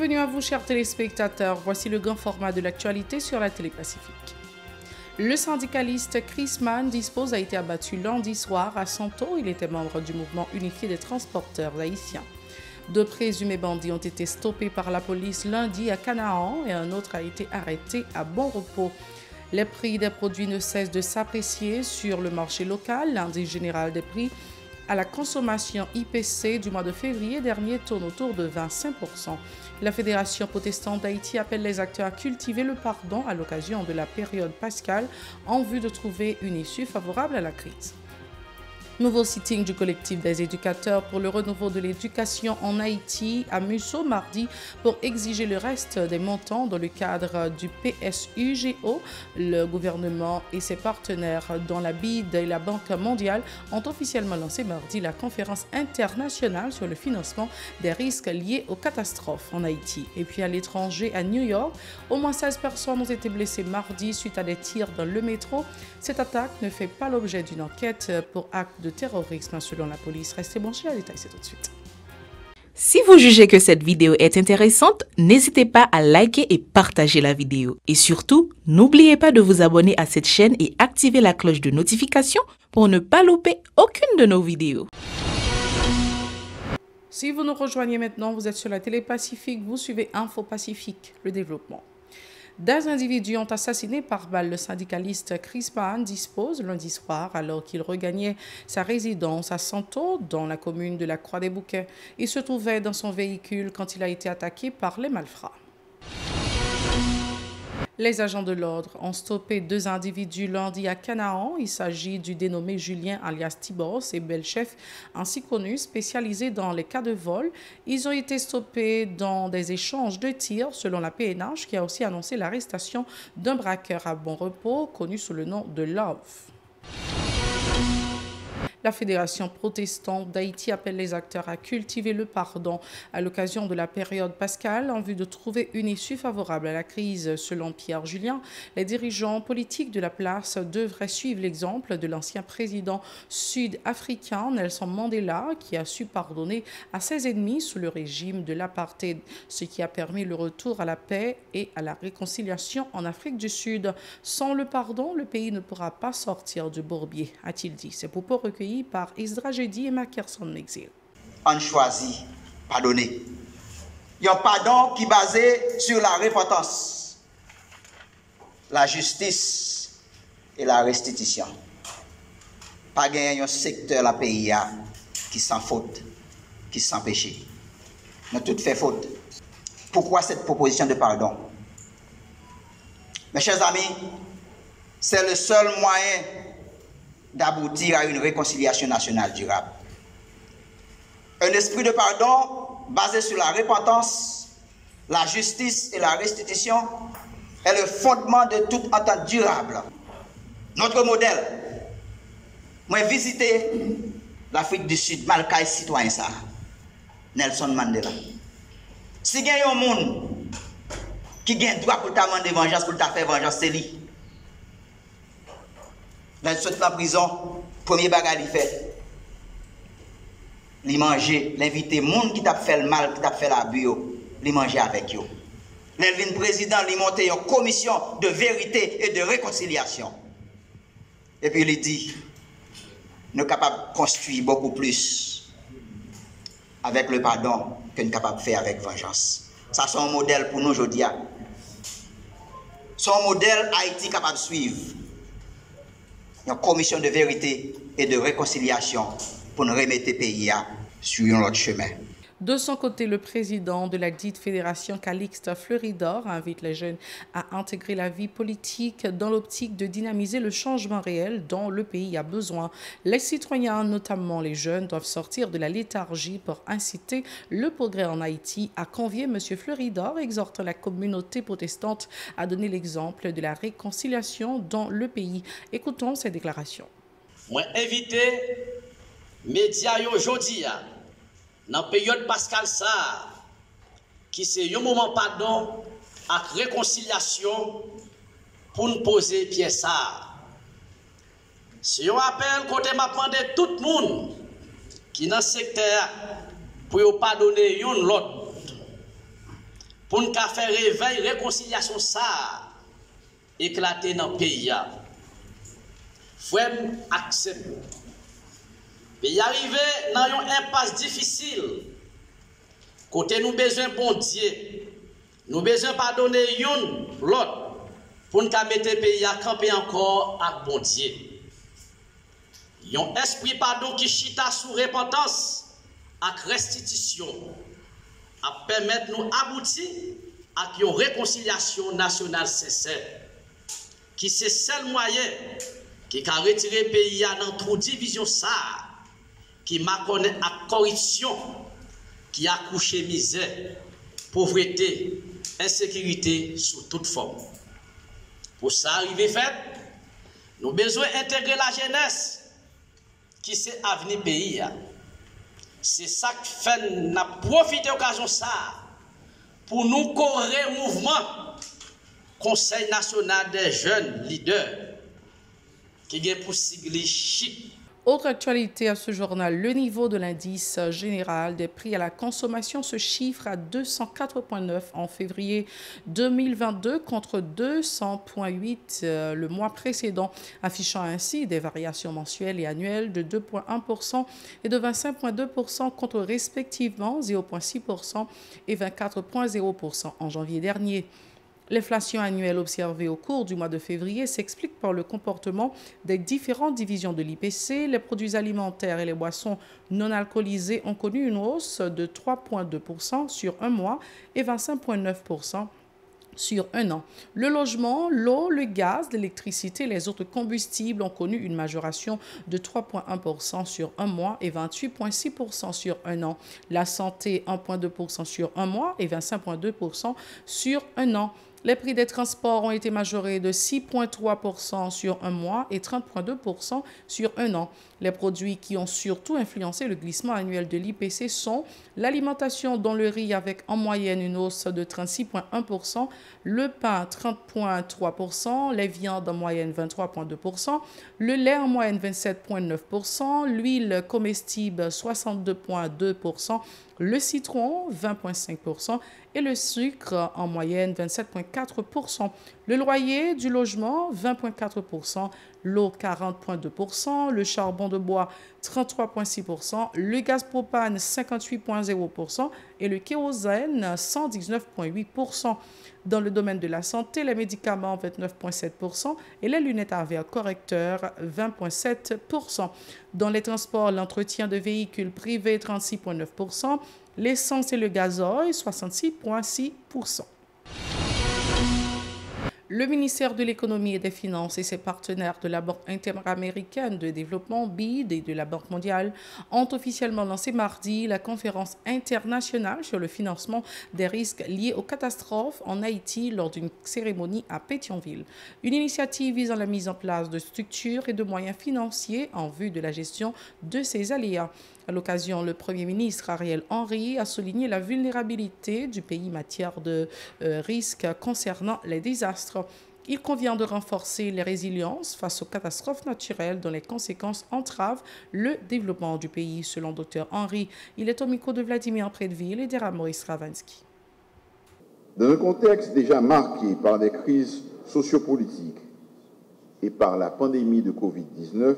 Bienvenue à vous, chers téléspectateurs. Voici le grand format de l'actualité sur la Télé Pacifique. Le syndicaliste Chris Mann Dispose a été abattu lundi soir à Santo. Il était membre du mouvement unifié des transporteurs haïtiens. 2 présumés bandits ont été stoppés par la police lundi à Canaan et un autre a été arrêté à Bon Repos. Les prix des produits ne cessent de s'apprécier sur le marché local. L'indice général des prix à la consommation IPC du mois de février dernier tourne autour de 25%. La Fédération protestante d'Haïti appelle les acteurs à cultiver le pardon à l'occasion de la période pascale en vue de trouver une issue favorable à la crise. Nouveau sitting du collectif des éducateurs pour le renouveau de l'éducation en Haïti à Musso mardi pour exiger le reste des montants dans le cadre du PSUGO. Le gouvernement et ses partenaires dont la BID et la Banque mondiale ont officiellement lancé mardi la conférence internationale sur le financement des risques liés aux catastrophes en Haïti. Et puis à l'étranger, à New York, au moins 16 personnes ont été blessées mardi suite à des tirs dans le métro. Cette attaque ne fait pas l'objet d'une enquête pour acte de terrorisme selon la police. Restez branchés, à détail, c'est tout de suite. Si vous jugez que cette vidéo est intéressante, n'hésitez pas à liker et partager la vidéo. Et surtout, n'oubliez pas de vous abonner à cette chaîne et activer la cloche de notification pour ne pas louper aucune de nos vidéos. Si vous nous rejoignez maintenant, vous êtes sur la Télé Pacifique, vous suivez Info Pacifique, le développement. Des individus ont assassiné par balle le syndicaliste Chris Mann Dispose lundi soir alors qu'il regagnait sa résidence à Santo dans la commune de la Croix-des-Bouquets. Il se trouvait dans son véhicule quand il a été attaqué par les malfrats. Les agents de l'ordre ont stoppé 2 individus lundi à Canaan. Il s'agit du dénommé Julien alias Tibos et Belchef, ainsi connu, spécialisé dans les cas de vol. Ils ont été stoppés dans des échanges de tirs selon la PNH qui a aussi annoncé l'arrestation d'un braqueur à Bon Repos connu sous le nom de Love. La Fédération protestante d'Haïti appelle les acteurs à cultiver le pardon à l'occasion de la période pascale en vue de trouver une issue favorable à la crise. Selon Pierre Julien, les dirigeants politiques de la place devraient suivre l'exemple de l'ancien président sud-africain Nelson Mandela qui a su pardonner à ses ennemis sous le régime de l'apartheid, ce qui a permis le retour à la paix et à la réconciliation en Afrique du Sud. Sans le pardon, le pays ne pourra pas sortir du bourbier, a-t-il dit. Ces propos recueillis par Isdra Jeudi et Mackerson Mexil. On choisit pardonner. Il y a un pardon qui est basé sur la repentance, la justice et la restitution. Pas gagner un secteur la pays qui sans faute, qui sans péché. Nous tout fait faute. Pourquoi cette proposition de pardon? Mes chers amis, c'est le seul moyen d'aboutir à une réconciliation nationale durable. Un esprit de pardon basé sur la repentance, la justice et la restitution est le fondement de toute entente durable. Notre modèle, moi visité l'Afrique du Sud, malgré citoyen ça, Nelson Mandela. Si il y a un monde qui a le droit pour demander vengeance, pour faire vengeance, c'est lui. Dans la prison, premier bagage il fait, il manger, l'inviter monde qui t'a fait le mal, qui t'a fait l'abus, il manger avec eux. L'Elvin président, il monte une commission de vérité et de réconciliation. Et puis il dit, nous sommes capables de construire beaucoup plus avec le pardon que nous sommes capables de faire avec vengeance. Ça c'est un modèle pour nous aujourd'hui. C'est un modèle Haïti capable de suivre. Une commission de vérité et de réconciliation pour nous remettre le pays sur un autre chemin. De son côté, le président de la dite fédération Calixte Fleuridor invite les jeunes à intégrer la vie politique dans l'optique de dynamiser le changement réel dont le pays a besoin. Les citoyens, notamment les jeunes, doivent sortir de la léthargie pour inciter le progrès en Haïti, a convié M. Fleuridor, exhortant la communauté protestante à donner l'exemple de la réconciliation dans le pays. Écoutons ces déclarations. Moi invité médias aujourd'hui dans la période pascale ça qui c'est un moment pardon et réconciliation pour nous poser pied ça. Si on appelle côté m'a demandé tout le monde qui dans le secteur pour pardonner l'autre. pour nous faire réveil, réconciliation ça éclater dans le pays. Frère, accepte. Pays arrivé dans une impasse difficile. Côté nous besoin bon Dieu. Nous besoin pardonner l'autre pour nous mettre le pays à camper encore à bon Dieu. Un esprit pardon qui chita sous repentance et restitution à permettre nous aboutir à une réconciliation nationale sincère qui c'est seul moyen qui a retiré le pays dans trop division ça qui m'a connu à corruption qui a couché misère, pauvreté, insécurité sous toute forme. Pour ça arriver fait, nous avons besoin d'intégrer la jeunesse qui c'est avenir pays. C'est ça qui fait nous profiter de l'occasion ça pour nous corriger le mouvement Conseil national des jeunes leaders qui est pour sigler chic. Autre actualité à ce journal, le niveau de l'indice général des prix à la consommation se chiffre à 204,9 en février 2022 contre 200,8 le mois précédent, affichant ainsi des variations mensuelles et annuelles de 2,1% et de 25,2% contre respectivement 0,6% et 24,0% en janvier dernier. L'inflation annuelle observée au cours du mois de février s'explique par le comportement des différentes divisions de l'IPC. Les produits alimentaires et les boissons non alcoolisées ont connu une hausse de 3,2% sur un mois et 25,9% sur un an. Le logement, l'eau, le gaz, l'électricité et les autres combustibles ont connu une majoration de 3,1% sur un mois et 28,6% sur un an. La santé, 1,2% sur un mois et 25,2% sur un an. Les prix des transports ont été majorés de 6,3% sur un mois et 30,2% sur un an. Les produits qui ont surtout influencé le glissement annuel de l'IPC sont l'alimentation, dont le riz avec en moyenne une hausse de 36,1%, le pain 30,3%, les viandes en moyenne 23,2%, le lait en moyenne 27,9%, l'huile comestible 62,2%, le citron 20,5% et le sucre en moyenne 27,4%. Le loyer du logement 20,4%, l'eau 40,2%, le charbon de bois 33,6%, le gaz propane 58,0% et le kérosène 119,8%. Dans le domaine de la santé, les médicaments 29,7% et les lunettes à verre correcteurs 20,7%. Dans les transports, l'entretien de véhicules privés 36,9%, l'essence et le gazoil 66,6%. Le ministère de l'Économie et des Finances et ses partenaires de la Banque interaméricaine de développement BID et de la Banque mondiale ont officiellement lancé mardi la conférence internationale sur le financement des risques liés aux catastrophes en Haïti lors d'une cérémonie à Pétionville. Une initiative visant la mise en place de structures et de moyens financiers en vue de la gestion de ces aléas. À l'occasion, le Premier ministre Ariel Henry a souligné la vulnérabilité du pays en matière de risques concernant les désastres. Il convient de renforcer les résiliences face aux catastrophes naturelles dont les conséquences entravent le développement du pays, selon Dr Henry. Il est au micro de Vladimir Prédeville et d'Era Maurice Ravansky. Dans un contexte déjà marqué par des crises sociopolitiques et par la pandémie de Covid-19,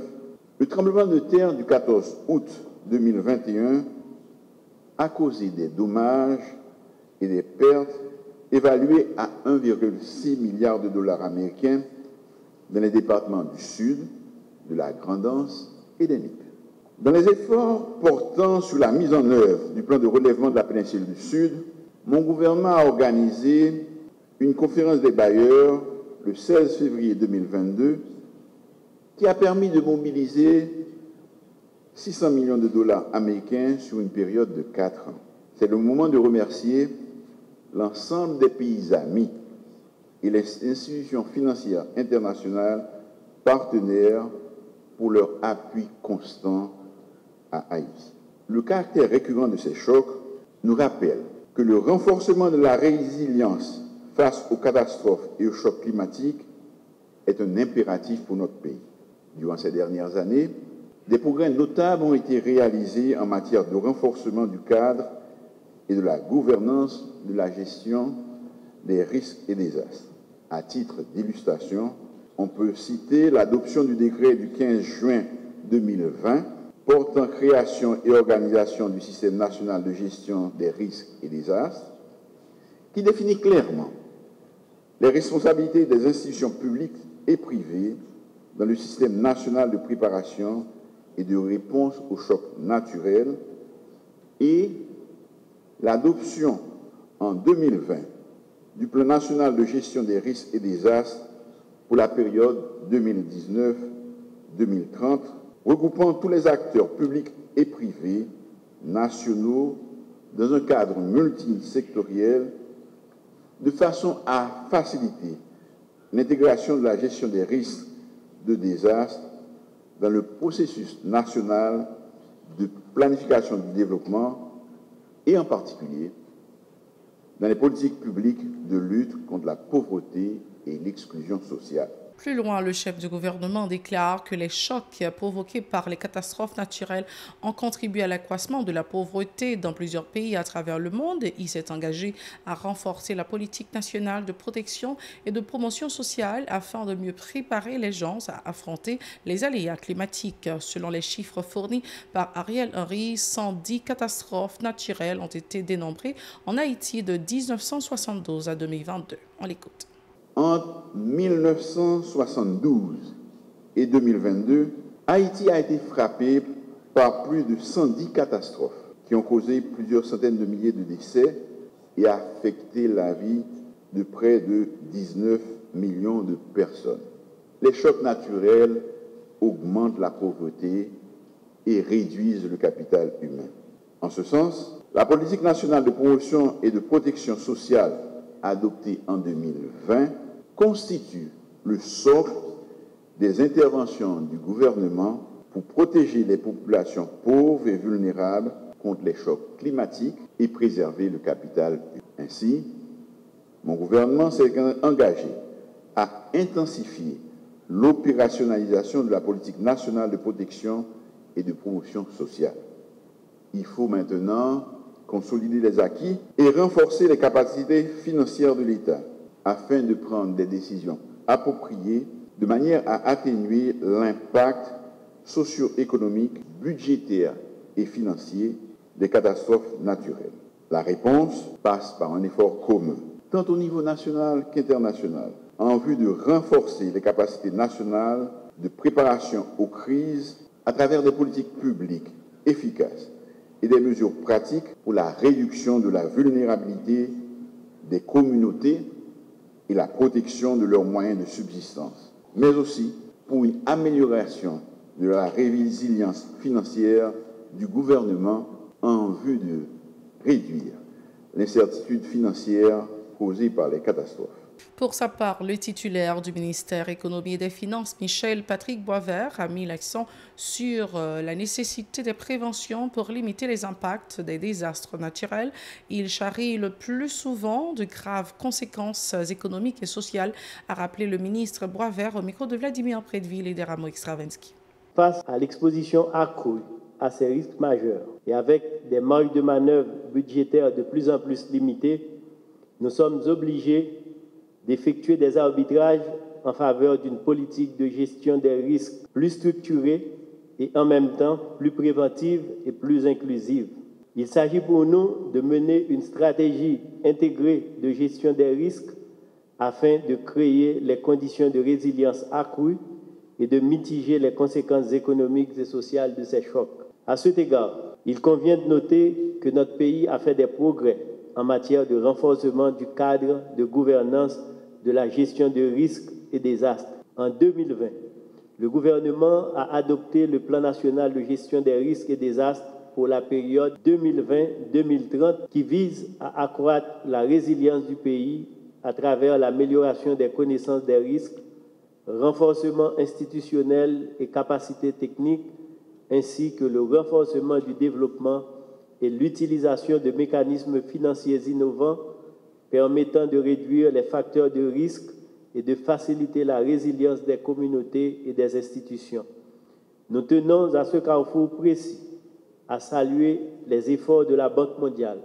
le tremblement de terre du 14 août 2021 a causé des dommages et des pertes évaluées à 1,6 milliard de dollars américains dans les départements du Sud, de la Grande-Anse et des NIP. Dans les efforts portant sur la mise en œuvre du plan de relèvement de la péninsule du Sud, mon gouvernement a organisé une conférence des bailleurs le 16 février 2022 qui a permis de mobiliser 600 millions de dollars américains sur une période de 4 ans. C'est le moment de remercier l'ensemble des pays amis et les institutions financières internationales partenaires pour leur appui constant à Haïti. Le caractère récurrent de ces chocs nous rappelle que le renforcement de la résilience face aux catastrophes et aux chocs climatiques est un impératif pour notre pays. Durant ces dernières années, des progrès notables ont été réalisés en matière de renforcement du cadre et de la gouvernance de la gestion des risques et désastres. À titre d'illustration, on peut citer l'adoption du décret du 15 juin 2020 portant création et organisation du système national de gestion des risques et désastres, qui définit clairement les responsabilités des institutions publiques et privées dans le système national de préparation et de réponse aux chocs naturels, et l'adoption en 2020 du plan national de gestion des risques et désastres pour la période 2019-2030, regroupant tous les acteurs publics et privés nationaux dans un cadre multisectoriel de façon à faciliter l'intégration de la gestion des risques de désastres dans le processus national de planification du développement et en particulier dans les politiques publiques de lutte contre la pauvreté et l'exclusion sociale. Plus loin, le chef du gouvernement déclare que les chocs provoqués par les catastrophes naturelles ont contribué à l'accroissement de la pauvreté dans plusieurs pays à travers le monde. Il s'est engagé à renforcer la politique nationale de protection et de promotion sociale afin de mieux préparer les gens à affronter les aléas climatiques. Selon les chiffres fournis par Ariel Henry, 110 catastrophes naturelles ont été dénombrées en Haïti de 1972 à 2022. On l'écoute. Entre 1972 et 2022, Haïti a été frappé par plus de 110 catastrophes qui ont causé plusieurs centaines de milliers de décès et affecté la vie de près de 19 millions de personnes. Les chocs naturels augmentent la pauvreté et réduisent le capital humain. En ce sens, la politique nationale de promotion et de protection sociale adoptée en 2020 constitue le socle des interventions du gouvernement pour protéger les populations pauvres et vulnérables contre les chocs climatiques et préserver le capital humain. Ainsi, mon gouvernement s'est engagé à intensifier l'opérationnalisation de la politique nationale de protection et de promotion sociale. Il faut maintenant consolider les acquis et renforcer les capacités financières de l'État afin de prendre des décisions appropriées de manière à atténuer l'impact socio-économique, budgétaire et financier des catastrophes naturelles. La réponse passe par un effort commun, tant au niveau national qu'international, en vue de renforcer les capacités nationales de préparation aux crises à travers des politiques publiques efficaces et des mesures pratiques pour la réduction de la vulnérabilité des communautés et la protection de leurs moyens de subsistance, mais aussi pour une amélioration de la résilience financière du gouvernement en vue de réduire l'incertitude financière causée par les catastrophes. Pour sa part, le titulaire du ministère Économie et des Finances, Michel Patrick Boisvert, a mis l'accent sur la nécessité des préventions pour limiter les impacts des désastres naturels. Il charrie le plus souvent de graves conséquences économiques et sociales, a rappelé le ministre Boisvert au micro de Vladimir Predville et d'Eramo Extravenski. Face à l'exposition accrue à ces risques majeurs et avec des marges de manœuvre budgétaires de plus en plus limitées, nous sommes obligés d'effectuer des arbitrages en faveur d'une politique de gestion des risques plus structurée et en même temps plus préventive et plus inclusive. Il s'agit pour nous de mener une stratégie intégrée de gestion des risques afin de créer les conditions de résilience accrue et de mitiger les conséquences économiques et sociales de ces chocs. À cet égard, il convient de noter que notre pays a fait des progrès en matière de renforcement du cadre de gouvernance de la gestion de risques et désastres. En 2020, le gouvernement a adopté le plan national de gestion des risques et désastres pour la période 2020-2030 qui vise à accroître la résilience du pays à travers l'amélioration des connaissances des risques, renforcement institutionnel et capacités techniques, ainsi que le renforcement du développement et l'utilisation de mécanismes financiers innovants permettant de réduire les facteurs de risque et de faciliter la résilience des communautés et des institutions. Nous tenons à ce carrefour précis à saluer les efforts de la Banque mondiale,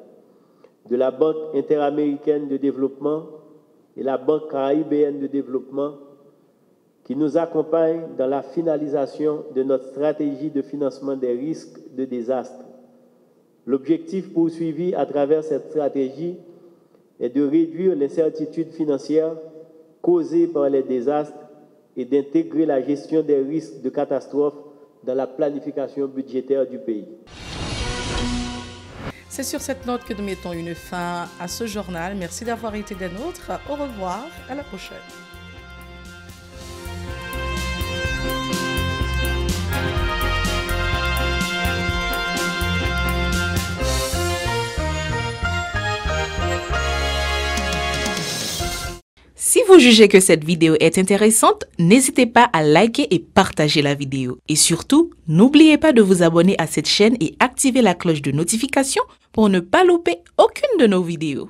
de la Banque interaméricaine de développement et la Banque caribéenne de développement qui nous accompagnent dans la finalisation de notre stratégie de financement des risques de désastre. L'objectif poursuivi à travers cette stratégie est de réduire l'incertitude financière causée par les désastres et d'intégrer la gestion des risques de catastrophe dans la planification budgétaire du pays. C'est sur cette note que nous mettons une fin à ce journal. Merci d'avoir été des nôtres. Au revoir, à la prochaine. Si vous jugez que cette vidéo est intéressante, n'hésitez pas à liker et partager la vidéo. Et surtout, n'oubliez pas de vous abonner à cette chaîne et activer la cloche de notification pour ne pas louper aucune de nos vidéos.